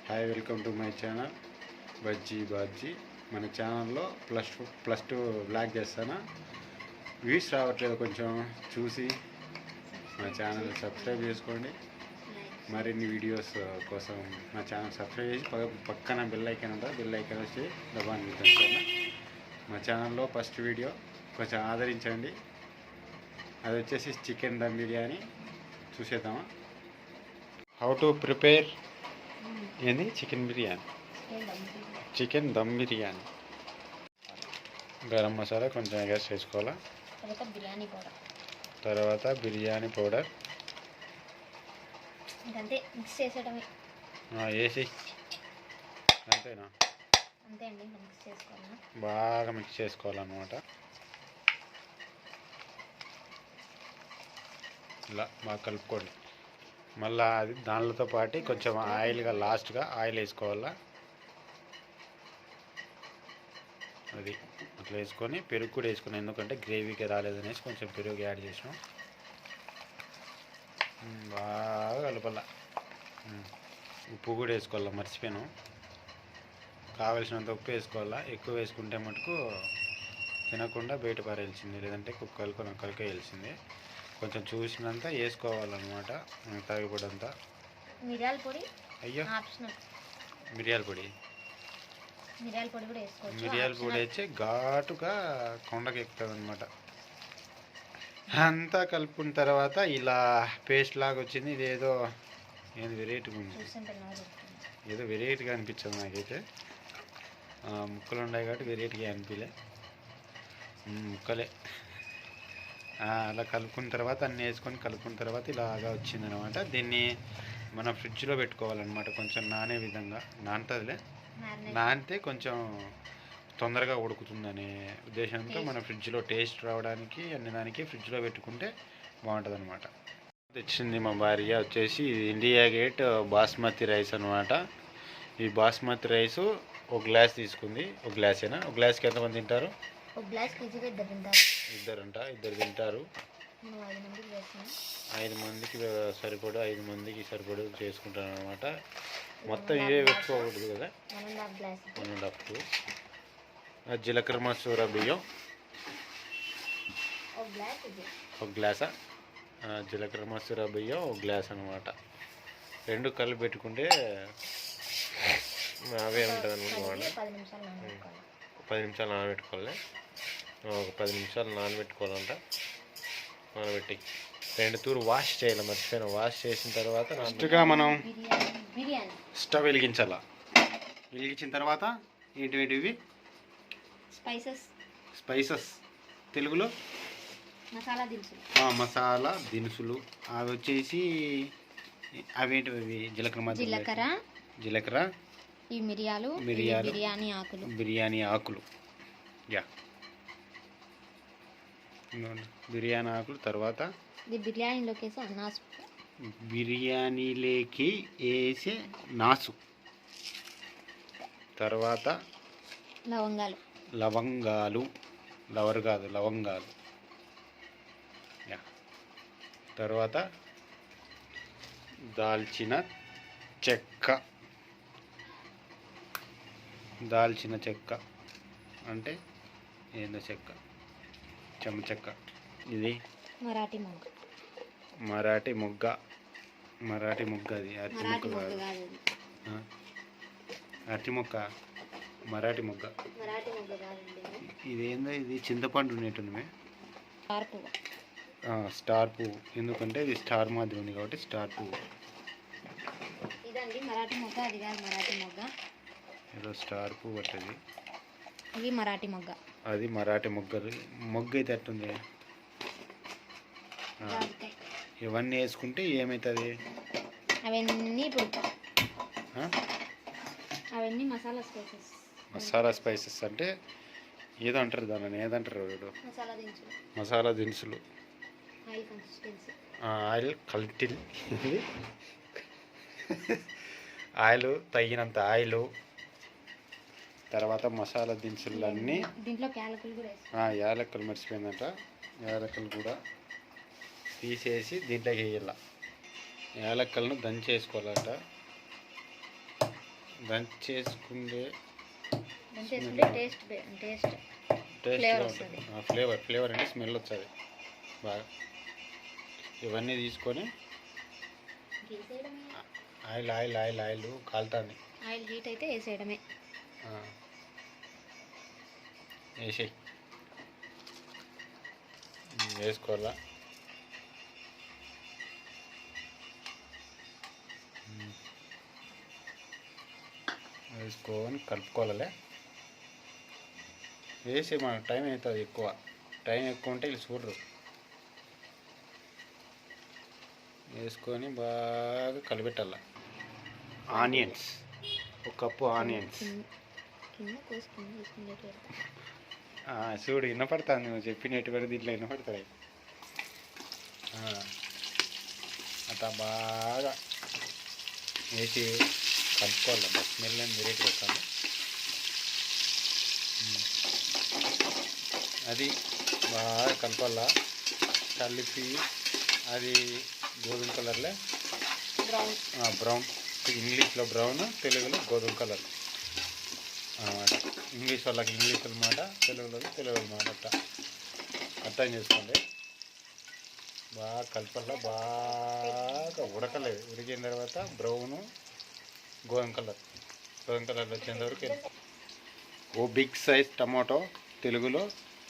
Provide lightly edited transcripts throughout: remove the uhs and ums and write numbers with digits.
Hi, welcome to my channel Bajji Baji. మన ఛానల్లో plus two block చేస్తాను. వ్యూస్ రావట్లేదు, కొంచెం చూసి మా ఛానల్ సబ్స్క్రైబ్ చేసుకోండి. మరిన్ని వీడియోస్ కోసం మా ఛానల్ సబ్స్క్రైబ్ చేసి పక్కన బెల్ ఐకాన్ ఉంటుంది, బెల్ ఐకాన్ వచ్చి దబాన్ని పెంచాను. మా ఛానల్లో ఫస్ట్ వీడియో కొంచెం ఆదరించండి. అది వచ్చేసి చికెన్ దమ్ బిర్యానీ. చూసేద్దామా? హౌ టు ప్రిపేర్ ఏంది చికెన్ బిర్యానీ, చికెన్ దమ్ బిర్యానీ. గరం మసాలా కొంచెం ఎగస్ట్ వేసుకోవాలా, తర్వాత బిర్యానీ పౌడర్ వేసి అంతేనా? బాగా మిక్స్ చేసుకోవాలన్నమాట. ఇలా బాగా కలుపుకోండి. మళ్ళీ అది దానితో పాటు కొంచెం ఆయిల్గా లాస్ట్గా ఆయిల్ వేసుకోవాలా. అది అట్లా వేసుకొని పెరుగు కూడా వేసుకున్నాం, ఎందుకంటే గ్రేవీకి రాలేదనేసి కొంచెం పెరుగు యాడ్ చేసినాం. బాగా కలపాల. ఉప్పు కూడా వేసుకోవాలా, మర్చిపోయాను. కావలసినంత ఉప్పు వేసుకోవాలా. ఎక్కువ వేసుకుంటే మటుకు తినకుండా బయట పారేయాల్సింది, లేదంటే కుక్కలకు నక్కలకే వేయాల్సింది. కొంచెం చూసినంత వేసుకోవాలన్నమాట, తాగిపోడంతా. మిరియాల పొడి అయ్యో, మిరియాల పొడి కూడా వేసుకోవచ్చు. మిరియాల పొడి వచ్చి ఘాటుగా కొండకి ఎక్కుతుంది అనమాట. అంతా కలుపుకున్న తర్వాత ఇలా పేస్ట్ లాగా వచ్చింది. ఇదేదో ఏదో వెరైటీగా ఉంది, ఏదో వెరైటీగా అనిపించదు నాకైతే. ముక్కలు ఉన్నాయి కాబట్టి వెరైటీగా అనిపించలే, ముక్కలే. అలా కలుపుకున్న తర్వాత అన్నీ వేసుకొని కలుపుకున్న తర్వాత ఇలాగా వచ్చిందనమాట. దీన్ని మనం ఫ్రిడ్జ్లో పెట్టుకోవాలన్నమాట, కొంచెం నానే విధంగా. నానుతుందిలే, నానితే కొంచెం తొందరగా ఉడుకుతుందనే ఉద్దేశంతో మనం ఫ్రిడ్జ్లో టేస్ట్ రావడానికి అన్ని దానికి ఫ్రిడ్జ్లో పెట్టుకుంటే బాగుంటుంది అనమాట. తెచ్చింది మా భార్య వచ్చేసి ఇండియా గేట్ బాస్మతి రైస్ అనమాట. ఈ బాస్మతి రైసు ఒక గ్లాస్ తీసుకుంది. ఒక గ్లాసేనా? ఒక గ్లాస్కి ఎంతమంది తింటారు? ఇద్దరు తింటారు. 5 మందికి సరిపడు, 5 మందికి సరిపడు చేసుకుంటాను అనమాట. మొత్తం ఇవే పెట్టుకోకూడదు కదా. 1.5 జీలకర్ర మసూర బియ్యం ఒక గ్లాసా, జీలకర్ర మసూర బియ్యం ఒక గ్లాస్ అనమాట. 2 కలిపి పెట్టుకుంటే అవే ఉంటుంది అనమాట. 10 నిమిషాలు నానబెట్టుకోవాలి. ఒక 10 నిమిషాలు నానబెట్టుకోవాలంట. నానబెట్టి 2 తూరు వాష్ చేయాలి, మర్చిపోయినా. వాష్ చేసిన తర్వాత ఫస్ట్గా మనం స్టవ్ వెలిగించాల. వెలిగించిన తర్వాత ఏంటివి స్పైసెస్ తెలుగులో మసాలా దినుసులు. అవి వచ్చేసి అవేంటివి? జీలకర్ర, ఈ మిరియాలు, బిర్యానీ ఆకులు. యా, బిర్యానీ ఆకులు. తర్వాత బిర్యానీలోకి వేసే నాసు. తర్వాత లవంగాలు. యా, తర్వాత దాల్చిన చెక్క అంటే ఏందో చెక్క, చెక్క. ఇది మరాఠీ మొగ్గ. అది అరటి మొక్క కాదు, అరటి మొక్క, మరాఠీ మొగ్గ. ఇదేందో, ఇది చింతపండు ఉన్నట్టుంది. స్టార్ పువ్వు, ఎందుకంటే ఇది స్టార్ మాదిరి ఉంది కాబట్టి స్టార్ పువ్వు. ఏదో స్టార్ పువ్వు పట్టది. అది మరాఠీ మొగ్గ అయితే అట్టుంది. ఇవన్నీ వేసుకుంటే ఏమవుతుంది? అవన్నీ మసాలా స్పైసెస్ అంటే ఏదో అంటారు, దాన్ని ఏదంటారు? మసాలా దినుసులు. ఆయిల్ ఆయిల్ తగినంత ఆయిల్. తర్వాత మసాలా దినుసులన్నీ. యాలక్కలు మర్చిపోయిందట, యాలక్కలు కూడా తీసేసి దీంట్లోకి వేయాల. యాలక్కలను దంచేసుకోవాలట. దంచేసుకుంటే టేస్ట్ టేస్ట్ ఫ్లేవర్ వస్తుంది. ఫ్లేవర్ అంటే స్మెల్ వస్తుంది బాగా. ఇవన్నీ తీసుకొని ఆయిల్ కాలుతుంది. ఆయిల్ హీట్ అయితే వేసేయడమే. వేసేయి, వేసుకోవాలా. వేసుకొని కలుపుకోవాలి. వేసి మనకు టైం అవుతుంది ఎక్కువ. టైం ఎక్కువ ఉంటే వీళ్ళు చూడరు. వేసుకొని బాగా కలిపెట్టాల. ఆనియన్స్, ఒక కప్పు ఆనియన్స్. చూడు వినపడుతుంది, నువ్వు చెప్పినట్టు కూడా దీంట్లో వినపడతాయి. అట్లా బాగా వేసి కలుపుకోవాలి. స్మెల్ అని వెరైటీ వస్తుంది. అది బాగా కలపాల. కలిపి అది గోధుమ కలర్లే, బ్రౌన్. ఇంగ్లీష్లో బ్రౌన్, తెలుగులో గోధుమ కలర్ అన్నమాట. ఇంగ్లీష్ వాళ్ళకి ఇంగ్లీష్ అనమాట, తెలుగులో తెలుగు అనమాట. అర్థం చేసుకోండి. బాగా కలపాల. బాగా ఉడకలేదు. ఉడికిన తర్వాత బ్రౌను, గోధుమ కలర్ వచ్చేంత వరకు. ఓ బిగ్ సైజ్ టమాటో, తెలుగులో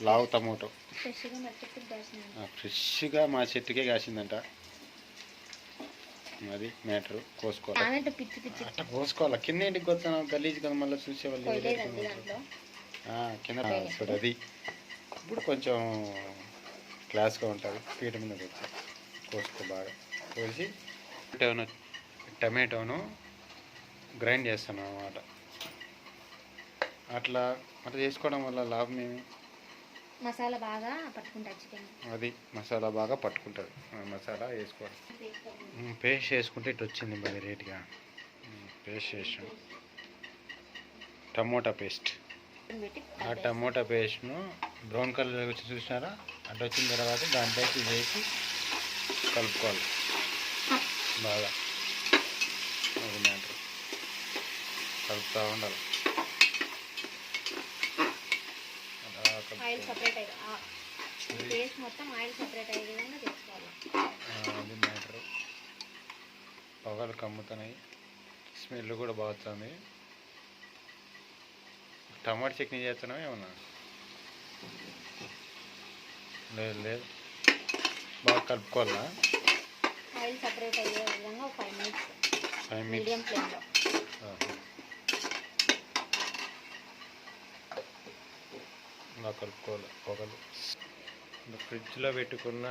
లావు టమాటో. ఫ్రెష్గా మా చెట్టుకే కాసిందంట. అది మ్యాటర్. కోసుకోవాలి, అట్లా కోసుకోవాలి. కింద ఇంటికి వస్తాను గలీజ్ కదా, మళ్ళీ చూసేవాళ్ళు కింద. చూడు అది ఇప్పుడు కొంచెం క్లాస్గా ఉంటుంది. పీట మీద వచ్చి కోసుకో. బాగా కోసి టమాటోను గ్రైండ్ చేస్తాను అన్నమాట. అట్లా చేసుకోవడం వల్ల లాభం ఏమి? మసాలా బాగా పట్టుకుంటుంది చికెన్. అది మసాలా బాగా పట్టుకుంటుంది. మసాలా వేసుకోవాలి. పేస్ట్ చేసుకుంటే ఇటు వచ్చింది బాగా రేట్గా. పేస్ట్ చేసాం, టమోటా పేస్ట్. ఆ టమోటా పేస్ట్ను బ్రౌన్ కలర్ వచ్చి చూసినారా, అటు వచ్చిన తర్వాత దాంట్లోకి వేసి కలుపుకోవాలి బాగా. అది మ్యాటర్. కలుపుతూ ఉండాలి. ఆయిల్ సపరేట్ పేస్ట్ మొత్తం ఆయిల్ సపరేట్ అయ్యే విధంగా చేసుకోవాలి. అది మ్యాటర్. పొగలు కమ్ముతున్నాయి, స్మెల్ కూడా బాగుంది. టమాటా చట్నీ చేస్తున్నావు ఏమన్నా? లేదు, బాగా కలుపుకోవాలా. ఆయిల్ సపరేట్ అయ్యే విధంగా 5 మినిట్స్ మీడియం ఫ్లేమ్లో. ఇలా కలుపుకోవాలి. పొగలు ఫ్రిడ్జ్లో పెట్టుకున్న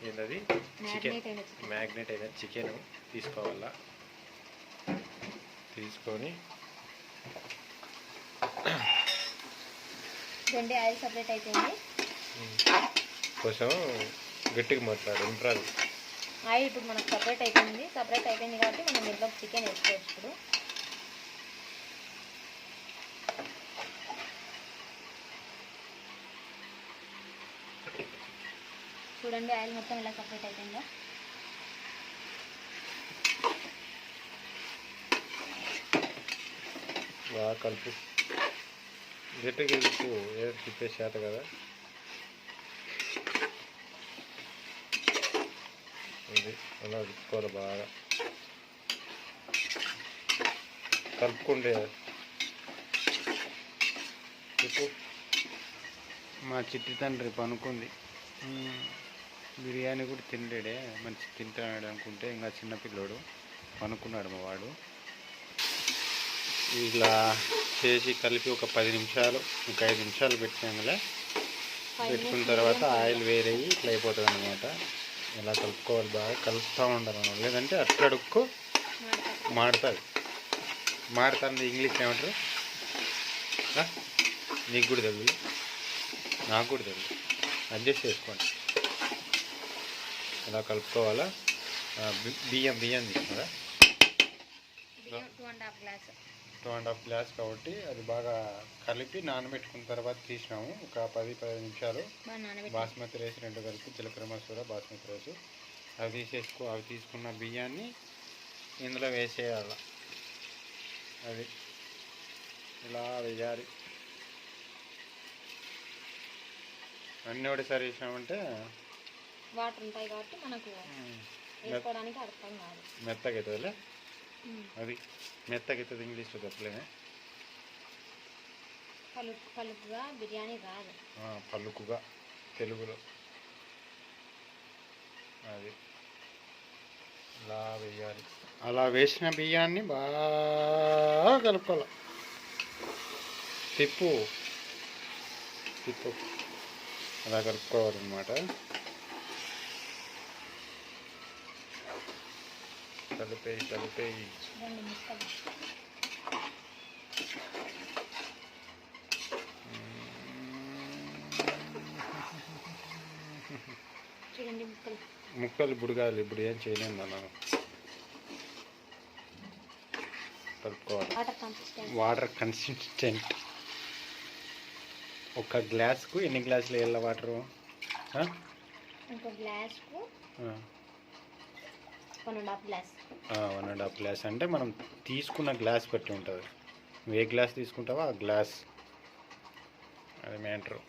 ఏంటది చికెన్, మ్యాగ్నేట్ అయిన చికెన్ తీసుకోవాలా. తీసుకొని ఆయిల్ సపరేట్ అయిపోయింది. కొంచెం గట్టిగా మాట్లాడు, ఇంప్రాదు. ఆయిల్ ఇప్పుడు మనకు సపరేట్ అయిపోయింది కాబట్టి మనం దీంట్లో చికెన్ వేసుకోవచ్చు. ఇప్పుడు చూడండి, ఆయిల్ మొత్తం ఇలా సపరేట్ అయిపోయిందో. బాగా కలుపు. గట్టిగా ఉప్పు ఏదో తిప్పే చేత కదా. ఇది అలా ఉప్పుకోవాలి. బాగా కలుపుకుంటే ఉప్పు. మా చిట్టి తండ్రి పనుకుంది. బిర్యానీ కూడా తినలేడే, మంచి తింటాడు అనుకుంటే ఇంకా చిన్నపిల్లోడు పనుకున్నాడు మా వాడు. ఇలా చేసి కలిపి ఒక 10 నిమిషాలు, ఒక 5 నిమిషాలు పెట్టినామలే. పెట్టుకున్న తర్వాత ఆయిల్ వేరేయి ఇట్లా అయిపోతుంది అన్నమాట. ఇలా కలుపుకోవాలి. బాగా కలుపుతూ ఉండాలి. లేదంటే అట్లడుక్కు మాడుతుంది. ఇంగ్లీష్ ఏమంటారు? నీకు కూడా తెలుగు, నాకు కూడా తెలుగు. అడ్జస్ట్ చేసుకోండి. ఇలా కలుపుకోవాలా. బియ్యం తీసుకురా. 2.5 గ్లాస్ కాబట్టి అది బాగా కలిపి నానబెట్టుకున్న తర్వాత తీసినాము. ఒక 10-15 నిమిషాలు బాస్మతి రైస్ 2 కలిపి, జీలకర్ర మసూర, బాస్మతి రైస్ అవి తీసుకున్న బియ్యాన్ని ఇందులో వేసేయాలి. అది ఇలా వేయాలి. అన్నీ ఒకటిసారి వేసామంటే వాటర్ ఉంటాయి కాబట్టి మనకు వేసుకోవడానికి అర్థం కాదు. మెత్తగా అవుతుందిలే. అది మెత్తగా అవుతుంది, ఇంగ్లీష్లో చెప్పలేమే. పలుకుగా బిర్యానీ రాదు. పలుకుగా తెలుగులో. అది ఇలా వేయాలి. అలా వేసిన బియ్యాన్ని బాగా కలుపుకోవాలి. తిప్పు అలా కలుపుకోవాలన్నమాట. కలిపేయి చూడండి. ముక్కలు ఇప్పుడు కాదు, ఇప్పుడు ఏం చేయలేము మనం. కలుపుకోవాలి. Water consistent. ఒక గ్లాస్కు ఎన్ని గ్లాసులు వేయాలి వాటరు? ఒక గ్లాస్కు 1.5 గ్లాస్. 1.5 గ్లాస్ అంటే మనం తీసుకున్న గ్లాస్ బట్టి ఉంటుంది. నువ్వు ఏ గ్లాస్ తీసుకుంటావో ఆ గ్లాస్, అది మ్యాటర్.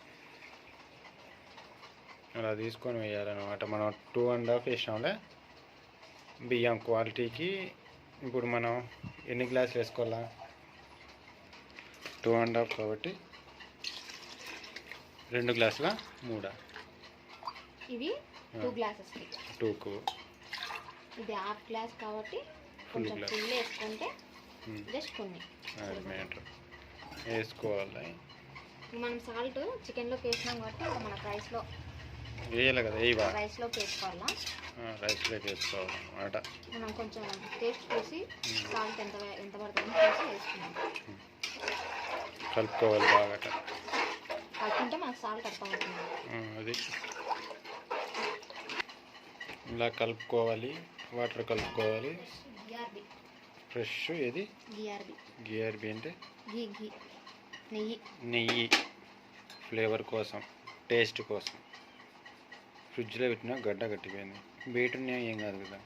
అలా తీసుకొని వేయాలన్నమాట. మనం 2.5 వేసాంలే బియ్యం క్వాలిటీకి. ఇప్పుడు మనం ఎన్ని గ్లాసులు వేసుకోవాలా? 2.5 కాబట్టి 2 గ్లాసుల 3. ఇవి 2 గ్లాసెస్. 2కు ఇది హాఫ్ గ్లాస్ కాబట్టి కొంచెం ఫుల్ వేసుకుంటే జస్ట్ కొన్ని మ్యాటర్ వేసుకోవాలి. మనం సాల్ట్ చికెన్లోకి వేసినాం కాబట్టి మన రైస్లో వేయాలి కదా. రైస్లోకి వేసుకోవాలా? రైస్లోకి వేసుకోవాలి అన్నమాట. మనం కొంచెం టేస్ట్ చూసి సాల్ట్ ఎంత పడుతుందో చూసి వేసుకున్నాం. కలుపుకోవాలి బాగా. కలుపుకుంటే మనకు సాల్ట్ అర్థమవుతుంది. అది ఇలా కలుపుకోవాలి. వాటర్ కలుపుకోవాలి. ఫ్రెష్ ఏది? గిఆర్బి అంటే నెయ్యి. ఫ్లేవర్ కోసం, టేస్ట్ కోసం. ఫ్రిడ్జ్లో పెట్టినా గడ్డ కట్టిపోయింది. బయట ఏం కాదు కదా,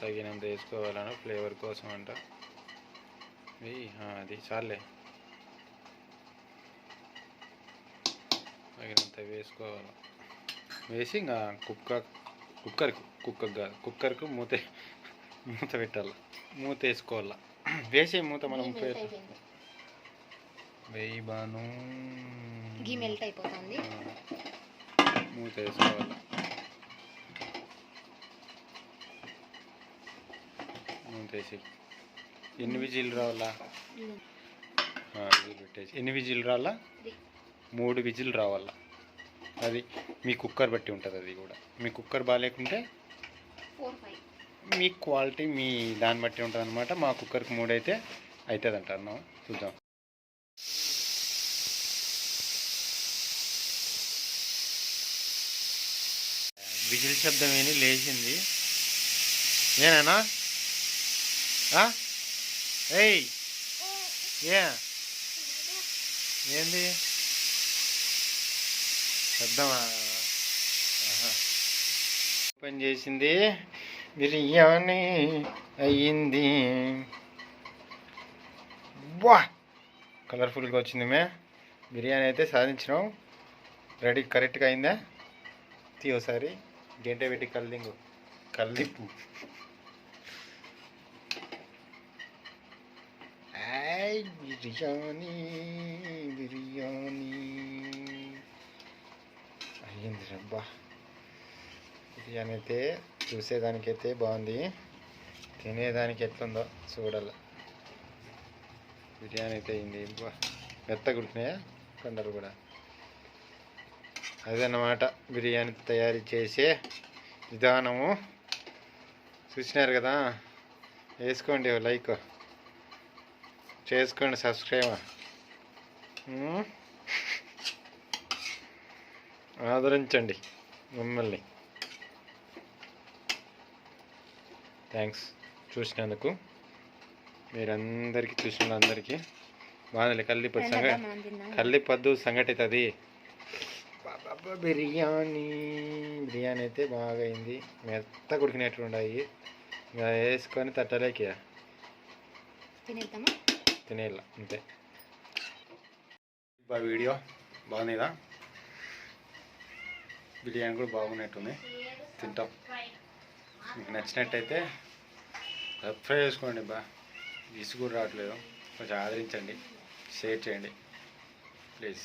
తగినంత వేసుకోవాలన్న ఫ్లేవర్ కోసం అంట. అది చాలే, తగినంత వేసుకోవాలి. వేసి ఇంకా కుక్కర్కు మూత పెట్టాలి. మూత వేసుకోవాలి. వేసే మూత మనం వేయి బాను గీ మెల్ట్ అయిపోతుంది. మూత వేసుకోవాలి. మూత వేసి ఎన్ని విజిల్ రావాలా? విజిల్ పెట్టేసి ఎన్ని విజిల్ రావాలా? 3 విజిల్ రావాలా. అది మీ కుక్కర్ బట్టి ఉంటుంది. అది కూడా మీ కుక్కర్ బాగాలేకుంటే 4-5 మీ క్వాలిటీ మీ దాన్ని బట్టి ఉంటుంది అనమాట. మా కుక్కర్కి 3 అయితే అవుతుంది అంటారు. చూద్దాం. విజిల్ శబ్దం ఏంది? లేచింది. నేనేనా? ఏయ్ ఏంది శబ్దమా? ఓపెన్ చేసింది, బిర్యానీ అయ్యింది. వా కలర్ఫుల్గా వచ్చింది. బిర్యానీ అయితే సాధించినాం. రెడీ, కరెక్ట్గా అయిందా? ఒకసారి గంట పెట్టి కల్లిప్పు. బిర్యానీ అయ్యింది. రబ్బా బిర్యానీ అయితే చూసేదానికైతే బాగుంది, తినేదానికి ఎట్లుందో చూడాలి. బిర్యానీ అయితే అయింది. మెత్తగా ఉడికినాయా కండలు కూడా. అదన్నమాట బిర్యానీ తయారు చేసే విధానము. చూసినారు కదా. వేసుకోండి లైక్, చేసుకోండి సబ్స్క్రైబ్, ఆదరించండి మమ్మల్ని. థ్యాంక్స్ చూసినందుకు. మీరందరికీ చూసిన వాళ్ళందరికీ బాగుంది. కల్లిపద్దు సంగటి అవుతుంది. బిర్యానీ అయితే బాగా అయింది. మెత్త ఉడికినట్లు ఉన్నాయి. ఇంకా వేసుకొని తట్టలేకి తినేద్దామా? తినేయాల అంతే. వీడియో బాగుందిగా, బిర్యానీ కూడా బాగున్నట్టుంది, తింటాం. మీకు నచ్చినట్టయితే సబ్స్క్రైబ్ చేసుకోండి. విసుగు కూడా రావట్లేదు, కొంచెం ఆదరించండి, షేర్ చేయండి ప్లీజ్.